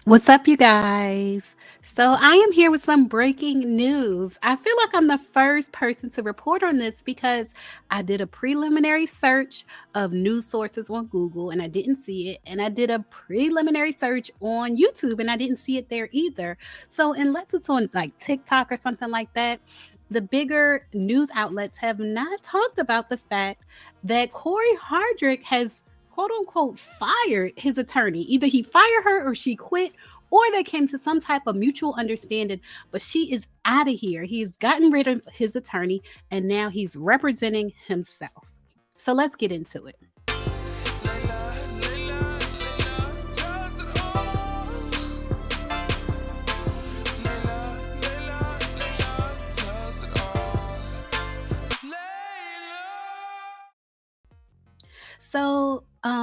What's up, you guys? So, I am here with some breaking news. I feel like I'm the first person to report on this because I did a preliminary search of news sources on Google and I didn't see it. And I did a preliminary search on YouTube and I didn't see it there either. So, unless it's on like TikTok or something like that, the bigger news outlets have not talked about the fact that Cory Hardrict has quote unquote fired his attorney. Either he fired her or she quit, or they came to some type of mutual understanding, but she is out of here. He's gotten rid of his attorney and now he's representing himself. So let's get into it.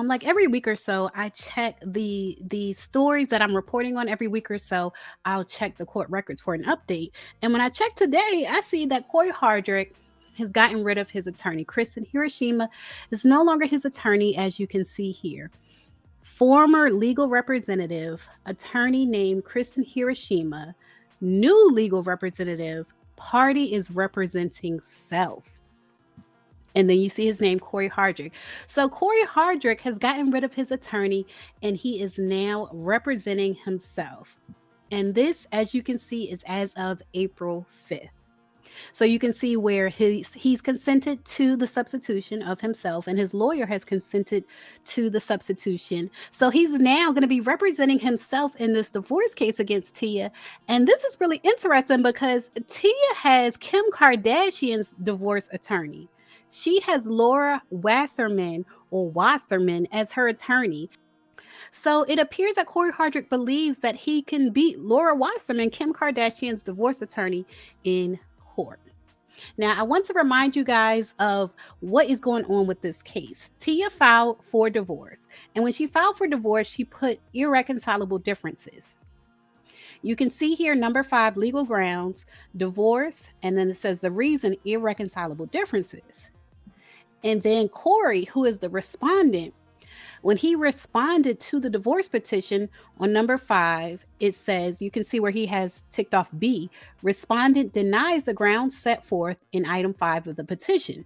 Like every week or so, I check the stories that I'm reporting on every week or so. I'll check the court records for an update. And when I check today, I see that Cory Hardrict has gotten rid of his attorney. Kristen Hiroshima is no longer his attorney, as you can see here. Former legal representative, attorney named Kristen Hiroshima, new legal representative, party is representing self. And then you see his name, Cory Hardrict. So Cory Hardrict has gotten rid of his attorney and he is now representing himself. And this, as you can see, is as of April 5th. So you can see where he's consented to the substitution of himself and his lawyer has consented to the substitution. So he's now going to be representing himself in this divorce case against Tia. And this is really interesting because Tia has Kim Kardashian's divorce attorney. She has Laura Wasserman as her attorney. So it appears that Cory Hardrict believes that he can beat Laura Wasserman, Kim Kardashian's divorce attorney, in court. Now, I want to remind you guys of what is going on with this case. Tia filed for divorce. And when she filed for divorce, she put irreconcilable differences. You can see here number 5, legal grounds, divorce, and then it says the reason, irreconcilable differences. And then Cory, who is the respondent, when he responded to the divorce petition on number 5, it says, you can see where he has ticked off B, respondent denies the grounds set forth in item 5 of the petition.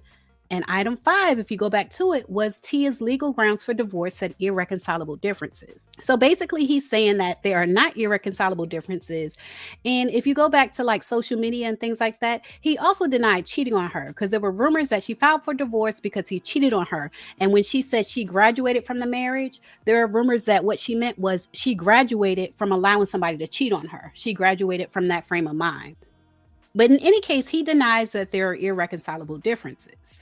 And item 5, if you go back to it, was Tia's legal grounds for divorce and irreconcilable differences. So basically, he's saying that there are not irreconcilable differences. And if you go back to like social media and things like that, he also denied cheating on her because there were rumors that she filed for divorce because he cheated on her. And when she said she graduated from the marriage, there are rumors that what she meant was she graduated from allowing somebody to cheat on her. She graduated from that frame of mind. But in any case, he denies that there are irreconcilable differences.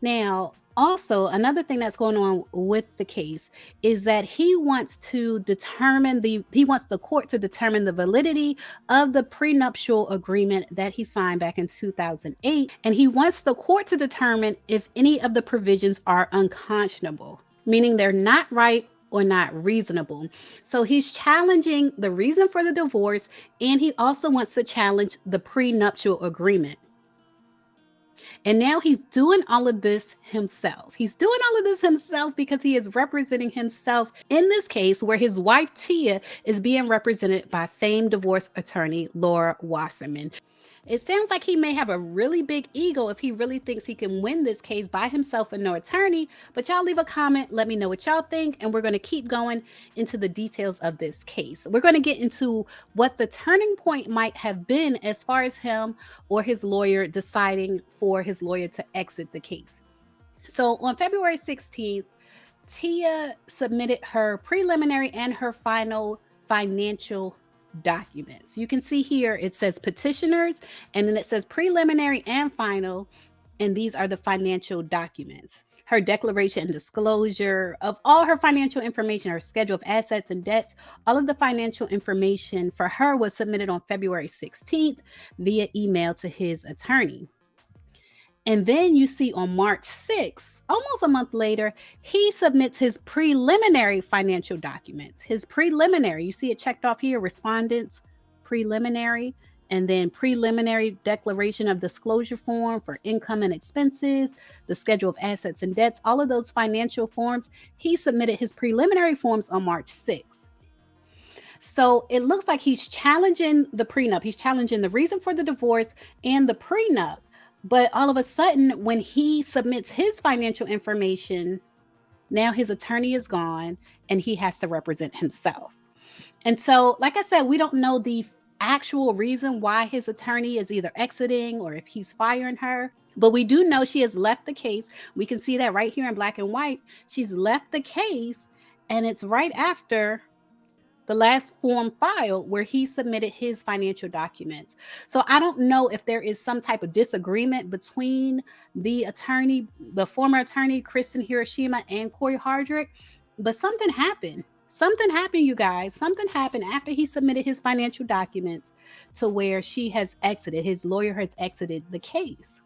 Now, also, another thing that's going on with the case is that he wants the court to determine the validity of the prenuptial agreement that he signed back in 2008. And he wants the court to determine if any of the provisions are unconscionable, meaning they're not right or not reasonable. So he's challenging the reason for the divorce, and he also wants to challenge the prenuptial agreement. And now he's doing all of this himself. He's doing all of this himself because he is representing himself in this case where his wife Tia is being represented by famed divorce attorney Laura Wasserman. It sounds like he may have a really big ego if he really thinks he can win this case by himself and no attorney. But y'all leave a comment, let me know what y'all think, and we're going to keep going into the details of this case. We're going to get into what the turning point might have been as far as him or his lawyer deciding for his lawyer to exit the case. So on February 16th, Tia submitted her preliminary and her final financial documents. You can see here it says petitioners and then it says preliminary and final, and these are the financial documents. Her declaration and disclosure of all her financial information, her schedule of assets and debts, all of the financial information for her was submitted on February 16th via email to his attorney. And then you see on March 6th, almost a month later, he submits his preliminary financial documents. His preliminary, you see it checked off here, respondents, preliminary, and then preliminary declaration of disclosure form for income and expenses, the schedule of assets and debts, all of those financial forms. He submitted his preliminary forms on March 6th. So it looks like he's challenging the prenup. He's challenging the reason for the divorce and the prenup. But all of a sudden, when he submits his financial information, now his attorney is gone and he has to represent himself. And so, like I said, we don't know the actual reason why his attorney is either exiting or if he's firing her. But we do know she has left the case. We can see that right here in black and white. She's left the case, and it's right after the last form filed where he submitted his financial documents. So I don't know if there is some type of disagreement between the attorney, the former attorney, Kristen Hiroshima, and Cory Hardrict, but something happened. Something happened, you guys. Something happened after he submitted his financial documents to where she has exited, his lawyer has exited the case.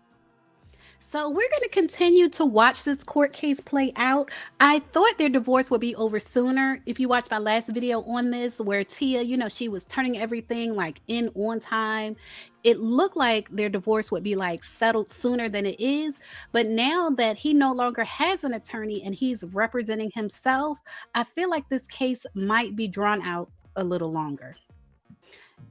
So we're going to continue to watch this court case play out. I thought their divorce would be over sooner. If you watched my last video on this, where Tia, she was turning everything like in on time, it looked like their divorce would be like settled sooner than it is. But now that he no longer has an attorney and he's representing himself, I feel like this case might be drawn out a little longer.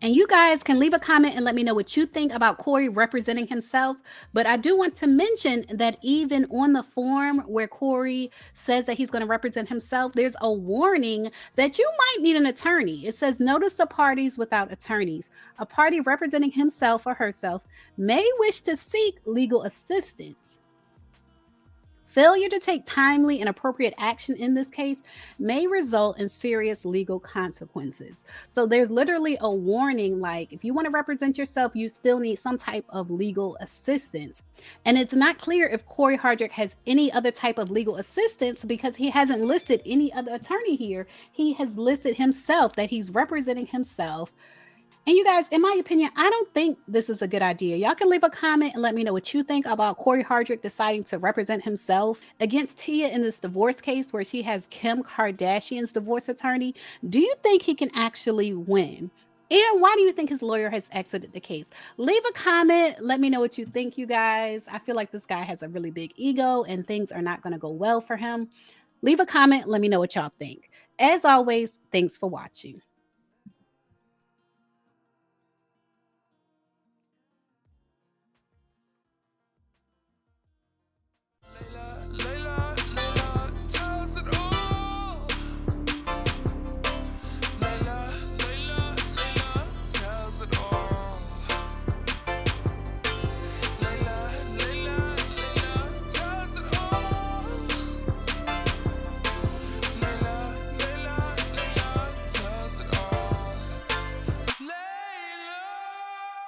And you guys can leave a comment and let me know what you think about Cory representing himself. But I do want to mention that even on the form where Cory says that he's going to represent himself, there's a warning that you might need an attorney. It says, notice the parties without attorneys. A party representing himself or herself may wish to seek legal assistance. Failure to take timely and appropriate action in this case may result in serious legal consequences. So there's literally a warning, like if you want to represent yourself, you still need some type of legal assistance. And it's not clear if Cory Hardrict has any other type of legal assistance because he hasn't listed any other attorney here. He has listed himself, that he's representing himself. And you guys, in my opinion, I don't think this is a good idea. Y'all can leave a comment and let me know what you think about Cory Hardrict deciding to represent himself against Tia in this divorce case where she has Kim Kardashian's divorce attorney. Do you think he can actually win? And why do you think his lawyer has exited the case? Leave a comment. Let me know what you think, you guys. I feel like this guy has a really big ego and things are not going to go well for him. Leave a comment. Let me know what y'all think. As always, thanks for watching.